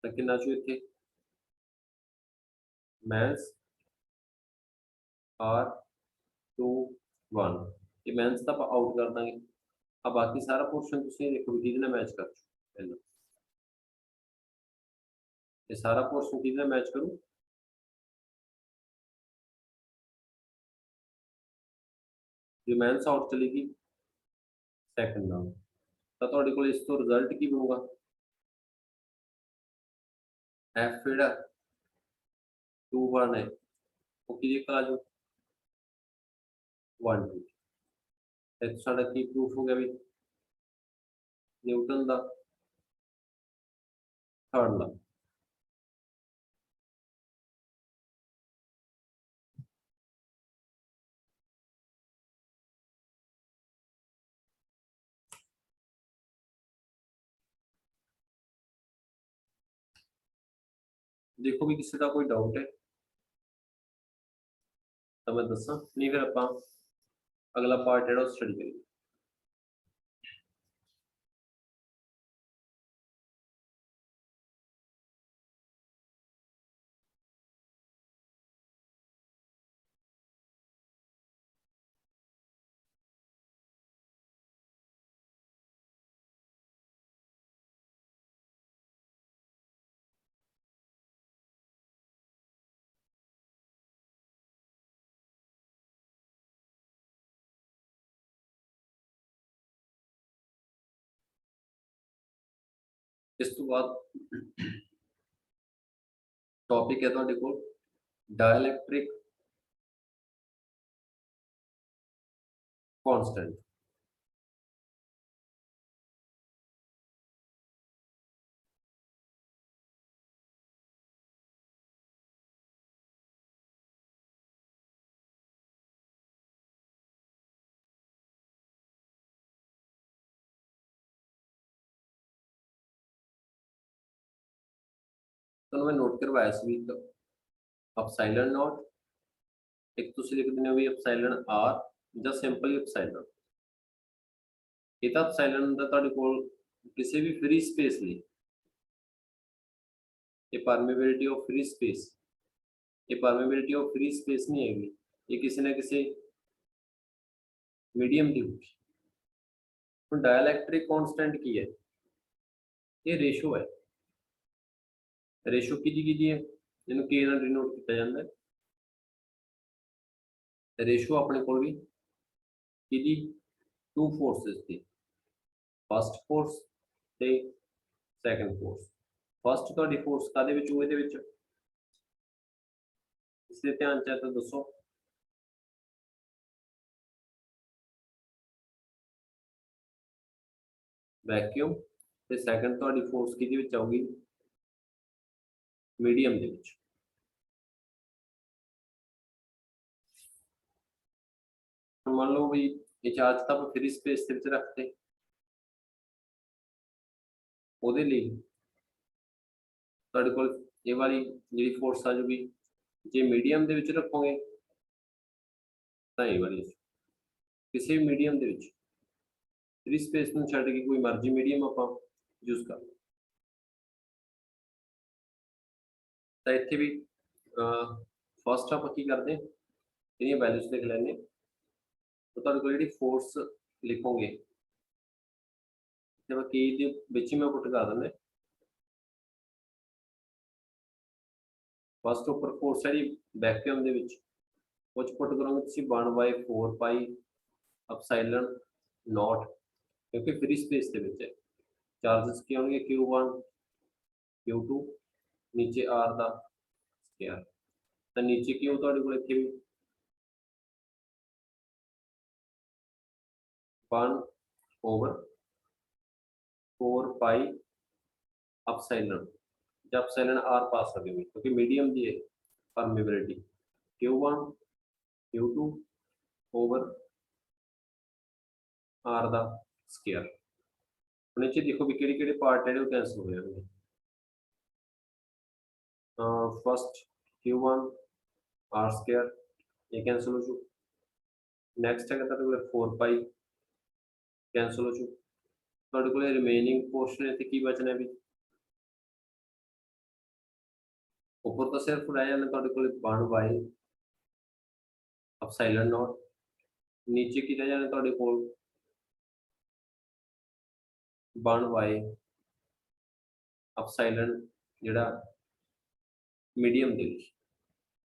ਤਾਂ ਕਿੰਨਾ ਚੋ ਇੱਥੇ mains r2 1 ਇਹ mains ਤਾਂ ਆਪਾਂ ਆਊਟ ਕਰ ਦਾਂਗੇ ਆ ਬਾਕੀ ਸਾਰਾ ਪੋਰਸ਼ਨ ਤੁਸੀਂ ਦੇਖੋ ਵੀ ਕਿਹਦੇ ਨਾਲ ਮੈਚ ਕਰ ਪਹਿਲਾਂ ਇਹ ਸਾਰਾ ਪੋਰਸ਼ਨ ਕਿਹਦੇ ਨਾਲ ਮੈਚ ਕਰੂ ਜੇ mains ਆਊਟ ਚਲੇਗੀ ਸੈਕੰਡ ਨਾਲ ਤਾਂ ਤੁਹਾਡੇ ਕੋਲ ਇਸ ਤੋਂ ਰਿਜ਼ਲਟ ਕੀ ਬਣੂਗਾ f ਜਿਹੜਾ 2 1 ਹੈ ਉਹ ਕਿਹਦੇ ਕੋਲ ਆ ਜਾਊ 1 2 ਇਹ ਸਾਡਾ ਕੀ ਪ੍ਰੂਫ ਹੋ ਗਿਆ ਵੀ ਨਿਊਟਨ ਦਾ ਥਰਡ ਲਾ देखो भी किसी का कोई डाउट है तो मैं दसा नहीं फिर आप अगला पार्ट है स्टडी करेंगे इस तो बाद टॉपिक है ਤੁਹਾਡੇ ਕੋਲ डाइलेक्ट्रिक कांस्टेंट तो मैं नोट करवाया इस वीक अपसाइलन नॉट एक तुम लिख देने भी अपसाइलन आर ਜਾਂ ਸਿੰਪਲ ਐਪਸਾਈਲਨ ਇਹ ਤਾਂ ਐਪਸਾਈਲਨ ਹੁੰਦਾ ਤੁਹਾਡੇ ਕੋਲ ਕਿਸੇ ਵੀ ਫ੍ਰੀ ਸਪੇਸ ਲਈ ਇਹ ਪਰਮੇਬਿਲਿਟੀ ਆਫ ਫ੍ਰੀ ਸਪੇਸ ਇਹ ਪਰਮੇਬਿਲਿਟੀ ਆਫ ਫ੍ਰੀ ਸਪੇਸ ਨਹੀਂ ਹੈਗੀ ਇਹ ਕਿਸੇ ਨਾ ਕਿਸੇ मीडियम ਦੀ ਹੋਊਗੀ ਹੁਣ डाइलेक्ट्रिक कांस्टेंट ਕੀ ਹੈ ਇਹ ਰੇਸ਼ੋ ਹੈ ਰੇਸ਼ੋ ਕਿਹਦੀ ਹੈ ਇਹਨੂੰ k ਨਾਲ ਡਿਨੋਟ ਕੀਤਾ ਜਾਂਦਾ ਹੈ रेशो अपने को भी किदी टू फोर्सेस थी फर्स्ट फोर्स ते सेकंड फोर्स फर्स्ट ਤੁਹਾਡੀ फोर्स ਕਾਦੇ ਵਿੱਚ ਉਹ ਇਹਦੇ ਵਿੱਚ ਇਸੇ ਧਿਆਨ ਚ ਤਾਂ ਦੱਸੋ ਵੈਕਿਊਮ ਤੇ ਸੈਕੰਡ ਤੁਹਾਡੀ फोर्स ਕਿਹਦੇ ਵਿੱਚ ਆਊਗੀ ਮੀਡੀਅਮ ਦੇ ਵਿੱਚ मान लो भी ये चार्ज ਤਾਂ ਆਪਾਂ फ्री स्पेस ਦੇ ਵਿੱਚ ਰੱਖਤੇ ਉਹਦੇ ਲਈ ਤੁਹਾਡੇ ਕੋਲ ਇਹ ਵਾਲੀ ਜਿਹੜੀ ਫੋਰਸ ਆ ਜੂਗੀ ਜੇ ਮੀਡੀਅਮ ਦੇ ਵਿੱਚ ਰੱਖੋਗੇ ਤਾਂ ਇਹ ਵਾਲੀ ਕਿਸੇ ਵੀ ਮੀਡੀਅਮ ਦੇ ਵਿੱਚ फ्री स्पेस ਨੂੰ ਛੱਡ ਕੇ ਕੋਈ ਮਰਜ਼ੀ ਮੀਡੀਅਮ ਆਪਾਂ ਯੂਜ਼ ਕਰ ਲਓ ਤਾਂ ਇੱਥੇ ਵੀ ਫਸਟ ਆਪਾਂ ਕੀ ਕਰਦੇ ਇਹਦੀਆਂ ਵੈਲਿਊਜ਼ ਲਿਖ ਲੈਣੇ तो ਤੁਹਾਡੇ ਕੋਲ ਜਿਹੜੀ ਫੋਰਸ ਲਿਖੋਗੇ ਤੇ ਮੈਂ ਕੀ ਦੇ ਵਿੱਚ ਹੀ ਮੈਂ ਪੁੱਟ ਕਰ ਦਿੰਦੇ ਫਸਟ ਉੱਪਰ ਫੋਰਸ ਹੈ ਜੀ ਵੈਕਿਊਮ ਦੇ ਵਿੱਚ ਉਹ 'ਚ ਪੁੱਟ ਕਰੋਗੇ ਤੁਸੀਂ 1/4 ਪਾਈ ਐਪਸਾਈਲਨ ਨੋਟ क्योंकि फ्री स्पेस ਦੇ ਵਿੱਚ ਹੈ ਚਾਰजेस ਕੀ ਹੋਣਗੇ Q1 Q2 नीचे R ਦਾ ਸਕੁਅਰ ਤਾਂ ਨੀਚੇ Q ਤੁਹਾਡੇ ਕੋਲ ਇੱਥੇ ਵੀ 1/4 पाई एप्सिलॉन जब एप्सिलॉन R पास कर देंगे क्योंकि मीडियम दी है permeability Q1 Q2 over R ਦਾ ਸਕੁਅਰ नीचे देखो भी ਕਿਹੜੇ ਪਾਰਟ ਜਿਹੜੇ ਉਹ ਕੈਂਸਲ ਹੋ ਜਾਣਗੇ फर्स्ट Q1 R ਸਕੁਅਰ ਇਹ ਕੈਂਸਲ ਹੋ ਜੂ ਨੈਕਸਟ ਹੈਗਾ ਤੁਹਾਡੇ ਕੋਲ 4 ਪਾਈ ਕੈਂਸਲ ਹੋ ਜੂ ਤੁਹਾਡੇ ਕੋਲ ਰਿਮੇਨਿੰਗ ਪੋਰਸ਼ਨ ਇੱਥੇ ਕੀ ਬਚਣਾ ਵੀ ਉੱਪਰ ਤਾਂ ਸਿਰਫ ਰਹਿ ਜਾਣਾ ਤੁਹਾਡੇ ਕੋਲ 1/, ਐਪਸਿਲਨ ਨੋਟ नीचे की रह जाने ਤੁਹਾਡੇ ਕੋਲ 1/, ਐਪਸਿਲਨ ਜਿਹੜਾ ਮੀਡੀਅਮ ਦੇ ਵਿੱਚ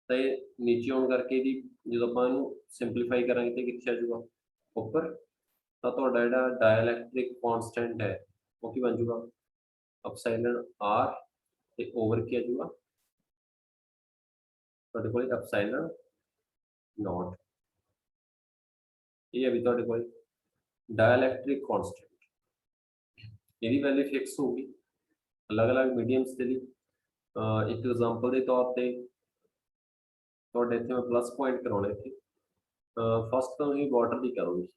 ਤਾਂ ਇਹ ਨੀਚੇ ਆਉਣ ਕਰਕੇ ਇਹਦੀ ਜਦੋਂ ਆਪਾਂ ਇਹਨੂੰ ਸਿੰਪਲੀਫਾਈ ਕਰਾਂਗੇ ਤੇ ਕਿੱਥੇ ਆ ਜਾਊਗਾ ਉੱਪਰ ਤਾਂ ਤੁਹਾਡਾ ਜਿਹੜਾ ਡਾਇਲੈਕਟ੍ਰਿਕ ਕਨਸਟੈਂਟ ਹੈ ਉਹ ਕੀ ਬਣ ਜਾਊਗਾ ਐਪਸਿਲਨ R ਤੇ ਓਵਰ ਕੀ ਆ ਜਾਊਗਾ ਤੁਹਾਡੇ ਕੋਲ ਐਪਸਿਲਨ ਨੋਟ ਇਹ ਹੈ ਵੀ ਤੁਹਾਡੇ ਕੋਲ ਡਾਇਲੈਕਟ੍ਰਿਕ ਕਨਸਟੈਂਟ ਇਹਦੀ ਵੈਲਿਊ ਫਿਕਸ ਹੋਊਗੀ ਅਲੱਗ-ਅਲੱਗ ਮੀਡੀਅਮਸ ਦੇ ਲਈ ਇੱਕ ਐਗਜ਼ਾਮਪਲ ਦੇ ਤੌਰ ਤੇ ਤੁਹਾਡੇ ਇੱਥੇ ਮੈਂ ਪਲੱਸ ਪੁਆਇੰਟ ਕਰਾਉਣਾ ਇੱਥੇ ਫਸਟ ਤਾਂ ਤੁਸੀਂ ਵਾਟਰ ਦੀ ਕਰੋਗੇ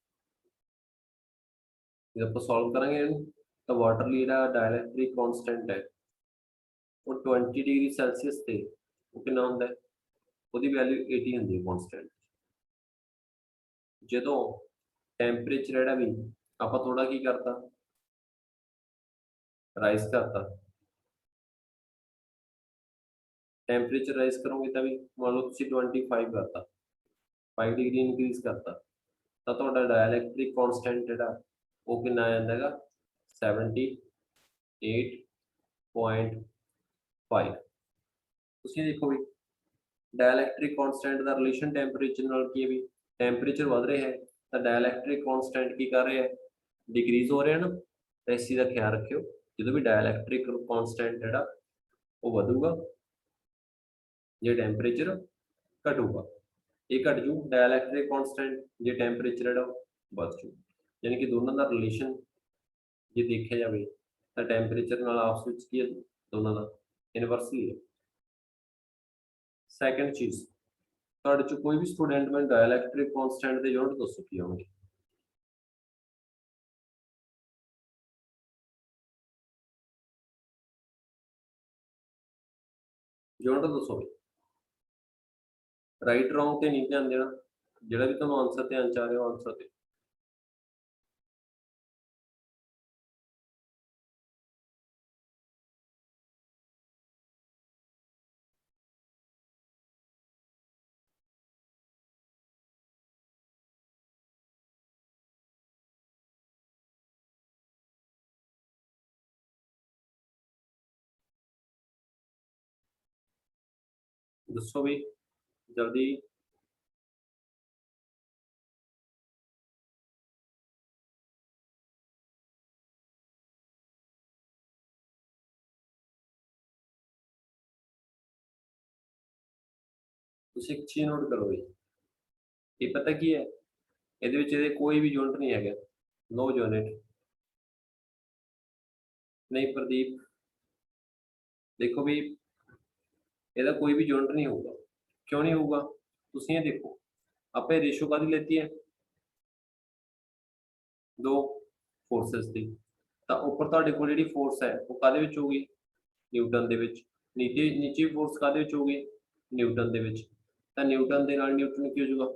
ਜਦੋਂ ਆਪਾਂ ਸੋਲਵ ਕਰਾਂਗੇ ਇਹਨੂੰ ਤਾਂ ਵਾਟਰ ਲਈ ਜਿਹੜਾ ਡਾਇਲੈਕਟ੍ਰਿਕ ਕਨਸਟੈਂਟ ਹੈ ਉਹ 20 ਡਿਗਰੀ ਸੈਲਸੀਅਸ ਤੇ ਉਹ ਕਿੰਨਾ ਹੁੰਦਾ ਹੈ ਉਹਦੀ ਵੈਲਿਊ 80 ਹੁੰਦੀ ਹੈ ਕਨਸਟੈਂਟ ਜਦੋਂ ਟੈਂਪਰੇਚਰ ਜਿਹੜਾ ਵੀ ਆਪਾਂ ਥੋੜਾ ਕੀ ਕਰਤਾ ਰਾਈਜ਼ ਕਰਤਾ टेम्परेचर राइज करोगे तभी मान लो तुम 25 करता 5 डिग्री इंक्रीज करता तो ਤੁਹਾਡਾ डायलैक्ट्रिक कांस्टेंट ਜਿਹੜਾ ਉਹ ਕਿੰਨਾ ਆ ਜਾਂਦਾ ਹੈਗਾ 78.5 ਤੁਸੀਂ ਦੇਖੋ ਵੀ डायलैक्ट्रिक कांस्टेंट ਦਾ ਰਿਲੇਸ਼ਨ ਟੈਂਪਰੇਚਰ ਨਾਲ ਕੀ ਹੈ ਵੀ ਟੈਂਪਰੇਚਰ ਵਧ ਰਿਹਾ ਹੈ ਤਾਂ डायलैक्ट्रिक कांस्टेंट ਕੀ ਕਰ ਰਿਹਾ ਹੈ ਡਿਕਰੀਜ਼ ਹੋ ਰਿਹਾ ਨਾ ਤਾਂ ਇਸ ਚੀਜ਼ ਦਾ ਖਿਆਲ ਰੱਖਿਓ ਜਦੋਂ ਵੀ डायलैक्ट्रिक कांस्टेंट ਜਿਹੜਾ ਉਹ ਵਧੂਗਾ ਜੇ ਟੈਂਪਰੇਚਰ ਘਟੂਗਾ ਇਹ ਘਟ ਜੂ ਡਾਇਲੈਕਟ੍ਰਿਕ ਕਾਂਸਟੈਂਟ ਜੇ ਟੈਂਪਰੇਚਰ ਜਿਹੜਾ ਵੱਧ ਜੂ ਯਾਨੀ ਕਿ ਦੋਨਾਂ ਦਾ ਰਿਲੇਸ਼ਨ ਜੇ ਦੇਖਿਆ ਜਾਵੇ ਤਾਂ ਟੈਂਪਰੇਚਰ ਨਾਲ ਆਪਸ ਵਿੱਚ ਕੀ ਹੈ ਦੋਨਾਂ ਦਾ ਇਨਵਰਸਲੀ ਹੈ ਸੈਕੰਡ ਚੀਜ਼ ਤੁਹਾਡੇ ਚ ਕੋਈ ਵੀ ਸਟੂਡੈਂਟ ਮੈਨੂੰ ਡਾਇਲੈਕਟ੍ਰਿਕ ਕਾਂਸਟੈਂਟ ਦੇ ਯੂਨਿਟ ਦੱਸੋ ਕੀ ਹੋਣਗੇ ਯੂਨਿਟ ਦੱਸੋ राइट रॉन्ग ਤੇ ਨਹੀਂ ਧਿਆਨ ਦੇਣਾ ਜਿਹੜਾ ਵੀ ਤੁਹਾਨੂੰ ਆਨਸਰ ਧਿਆਨ ਚ ਆ ਰਿਹਾ ਆਨਸਰ ਤੇ ਦੱਸੋ ਵੀ जल्दी ਤੁਸੀਂ ਇੱਕ ਚੀਜ਼ ਨੋਟ ਕਰੋ ਜੀ ਇਹ ਪਤਾ ਕੀ ਹੈ ਇਹਦੇ ਵਿੱਚ ਇਹਦੇ ਕੋਈ ਵੀ ਯੂਨਿਟ ਨਹੀਂ ਹੈਗਾ नो यूनिट नहीं प्रदीप देखो भी ਇਹਦਾ ਕੋਈ ਵੀ ਯੂਨਿਟ ਨਹੀਂ ਹੋਊਗਾ क्यों नहीं होगा ਤੁਸੀਂ ਇਹ देखो ਆਪਾਂ ਰੇਸ਼ੋ ਕਾਦੀ ਲੈਤੀ ਹੈ दो फोर्सेस ਦੀ ਤਾਂ ਉੱਪਰ ਤੁਹਾਡੇ ਕੋਲ ਜਿਹੜੀ ਫੋਰਸ ਹੈ ਉਹ ਕਾਦੇ ਵਿੱਚ ਹੋਊਗੀ ਨਿਊਟਨ ਦੇ ਵਿੱਚ ਨੀਚੇ ਫੋਰਸ ਕਾਦੇ ਵਿੱਚ ਹੋਊਗੀ ਨਿਊਟਨ ਦੇ ਵਿੱਚ ਤਾਂ ਨਿਊਟਨ ਦੇ ਨਾਲ ਨਿਊਟਨ ਕੀ ਹੋ ਜਾਊਗਾ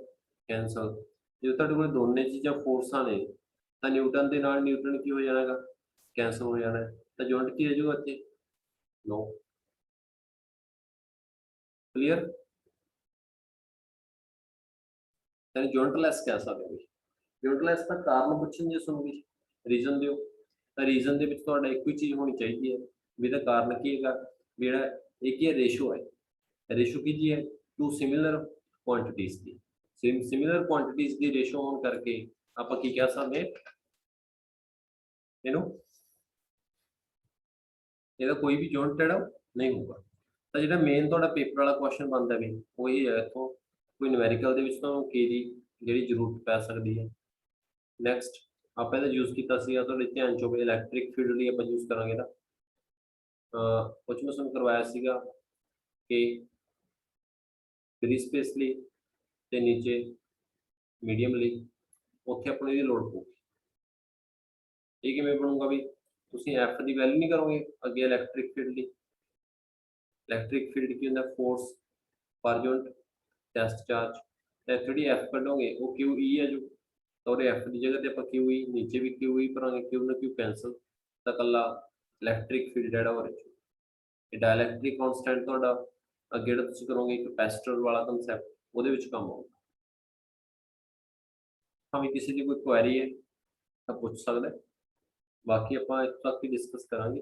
ਕੈਂਸਲ ਜੇ ਤੁਹਾਡੇ ਕੋਲ ਦੋਨੇ ਚੀਜ਼ਾਂ ਫੋਰਸਾਂ ਨੇ ਤਾਂ ਨਿਊਟਨ ਦੇ ਨਾਲ ਨਿਊਟਨ ਕੀ ਹੋ ਜਾਣਾਗਾ ਕੈਂਸਲ ਹੋ ਜਾਣਾ ਤਾਂ ਯੂਨਿਟ ਕੀ ਰਹਿ ਜਾਊਗਾ ਇੱਥੇ 9 क्लियर ਯੂਨਿਟ ਲੈਸ ਕਹਿ ਸਕਦੇ ਹੋ ਯੂਨਿਟ ਲੈਸ ਦਾ ਕਾਰਨ ਪੁੱਛਣ ਜੇ ਸੁਣੋਗੇ ਰੀਜ਼ਨ ਦਿਓ ਤਾਂ ਰੀਜ਼ਨ ਦੇ ਵਿੱਚ ਤੁਹਾਡਾ ਇੱਕੋ ਹੀ ਚੀਜ਼ ਹੋਣੀ ਚਾਹੀਦੀ ਹੈ ਵੀ ਇਹਦਾ ਕਾਰਨ ਕੀ ਹੈਗਾ ਵੀ ਜਿਹੜਾ ਇਹ ਕੀ ਹੈ ਰੇਸ਼ੋ ਹੈ ਰੇਸ਼ੋ ਕੀ ਜੀ ਹੈ to similar quantities the similar quantities the ratio ਹੋਣ ਕਰਕੇ ਆਪਾਂ ਕੀ ਕਹਿ ਸਕਦੇ ਇਹਨੂੰ ਇਹਦਾ ਕੋਈ ਵੀ ਜੁਆਇੰਟ ਜਿਹੜਾ ਨਹੀਂ ਹੋਊਗਾ ਤਾਂ ਜਿਹੜਾ ਮੇਨ ਤੁਹਾਡਾ ਪੇਪਰ ਵਾਲਾ ਕੁਐਸਚਨ ਬਣਦਾ ਵੀ ਉਹ ਇਹ ਹੈ ਇੱਥੋਂ ਕੋਈ ਨਿਊਮੈਰੀਕਲ ਦੇ ਵਿੱਚ ਤੁਹਾਨੂੰ ਕੀ ਦੀ ਜਿਹੜੀ ਜ਼ਰੂਰਤ ਪੈ ਸਕਦੀ ਹੈ ਨੈਕਸਟ ਆਪਾਂ ਇਹਦਾ ਯੂਜ਼ ਕੀਤਾ ਸੀਗਾ ਤੁਹਾਡੇ ਧਿਆਨ ਚੋਂ ਇਲੈਕਟ੍ਰਿਕ ਫੀਲਡ ਲਈ ਆਪਾਂ ਯੂਜ਼ ਕਰਾਂਗੇ ਨਾ ਕੁਝ ਮੈਂ ਤੁਹਾਨੂੰ ਕਰਵਾਇਆ ਸੀਗਾ ਕਿ ਫ੍ਰੀ ਸਪੇਸ ਲਈ ਤੇ ਨੀਚੇ ਮੀਡੀਅਮ ਲਈ ਉੱਥੇ ਆਪਣੀ ਦੀ ਲੋਡ ਪਊਗੀ ਇਹ ਕਿਵੇਂ ਬਣੂਗਾ ਵੀ ਤੁਸੀਂ ਐਫ ਦੀ ਵੈਲਿਊ ਨਹੀਂ ਕਰੋਗੇ ਅੱਗੇ ਇਲੈਕਟ੍ਰਿਕ ਫੀਲਡ ਲਈ ਇਲੈਕਟ੍ਰਿਕ ਫੀਲਡ ਕੀ ਹੁੰਦਾ ਫੋਰਸ ਪਰ ਯੂਨਿਟ ਟੈਸਟ ਚਾਰਜ ਤੇ ਜਿਹੜੀ ਐਫ ਕੱਢੋਗੇ ਉਹ ਕਿਊ ਈ ਹੈ ਜੋ ਤਾਂ ਉਹਦੇ ਐਫ ਦੀ ਜਗ੍ਹਾ ਤੇ ਆਪਾਂ ਕਿਊ ਈ ਨੀਚੇ ਵੀ ਕਿਊ ਈ ਭਰਾਂਗੇ ਕਿਊ ਨਾ ਕਿਊ ਕੈਂਸਲ ਤਾਂ ਇਕੱਲਾ ਇਲੈਕਟ੍ਰਿਕ ਫੀਲਡ ਜਿਹੜਾ ਉਹ ਰਹੇ ਇਹ ਡਾਇਲੈਕਟ੍ਰਿਕ ਕਨਸਟੈਂਟ ਤੁਹਾਡਾ ਅੱਗੇ ਜਿਹੜਾ ਤੁਸੀਂ ਕਰੋਗੇ ਕੈਪੈਸਿਟਰ ਵਾਲਾ ਕਨਸੈਪਟ ਉਹਦੇ ਵਿੱਚ ਕੰਮ ਆਊਗਾ ਭਾਵੇਂ ਕਿਸੇ ਦੀ ਕੋਈ ਕੁਐਰੀ ਹੈ ਤਾਂ ਪੁੱਛ ਸਕਦਾ ਬਾਕੀ ਆਪਾਂ ਇਸ ਤੱਕ ਹੀ ਡਿਸਕਸ ਕਰਾਂਗੇ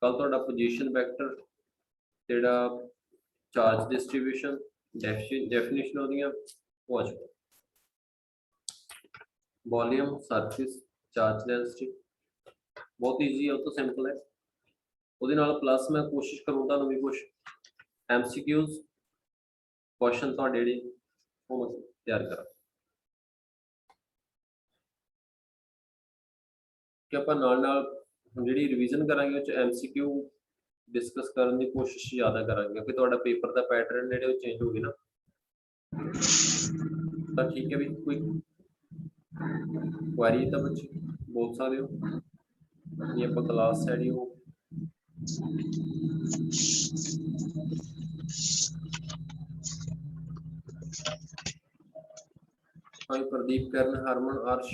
ਕੱਲ ਤੁਹਾਡਾ ਪੋਜੀਸ਼ਨ ਵੈਕਟਰ ਜਿਹੜਾ ਚਾਰਜ ਡਿਸਟ੍ਰੀਬਿਊਸ਼ਨ ਡੈਫੀਨੇਸ਼ਨ ਉਹਦੀਆਂ ਉਹ ਆ ਜਾਊਗਾ वॉल्यूम सरफेस चार्ज डेंसिटी बहुत ईजी है तो सिंपल है ਉਹਦੇ ਨਾਲ ਪਲੱਸ ਮੈਂ ਕੋਸ਼ਿਸ਼ ਕਰੂੰ ਤੁਹਾਨੂੰ ਵੀ ਕੁਝ ਐਮਸੀਕਿਊਜ਼ ਕੁਐਸਚਨ ਤੁਹਾਡੇ ਜਿਹੜੇ ਉਹ ਮੈਂ ਤਿਆਰ ਕਰਾਂ ਕਿ ਆਪਾਂ ਨਾਲ ਜਿਹੜੀ ਰਿਵੀਜ਼ਨ ਕਰਾਂਗੇ ਉਹ ਚ ਐਮਸੀਕਿਊ ਡਿਸਕਸ ਕਰਨ ਦੀ ਕੋਸ਼ਿਸ਼ ਜ਼ਿਆਦਾ ਕਰਾਂਗੇ ਕਿਉਂਕਿ ਤੁਹਾਡਾ ਪੇਪਰ ਦਾ ਪੈਟਰਨ ਜਿਹੜੇ ਉਹ ਚੇਂਜ ਹੋ ਗਏ ਨਾ ਤਾਂ ਠੀਕ ਹੈ ਵੀ ਕੋਈ ਕੁਐਰੀ ਤਾਂ ਬੱਚੇ ਬੋਲ ਸਕਦੇ ਹੋ ਇਹ ਆਪਾਂ ਕਲਾਸ ਸੈਡੀ ਹੋ हाई प्रदीप करण हरमन अर्श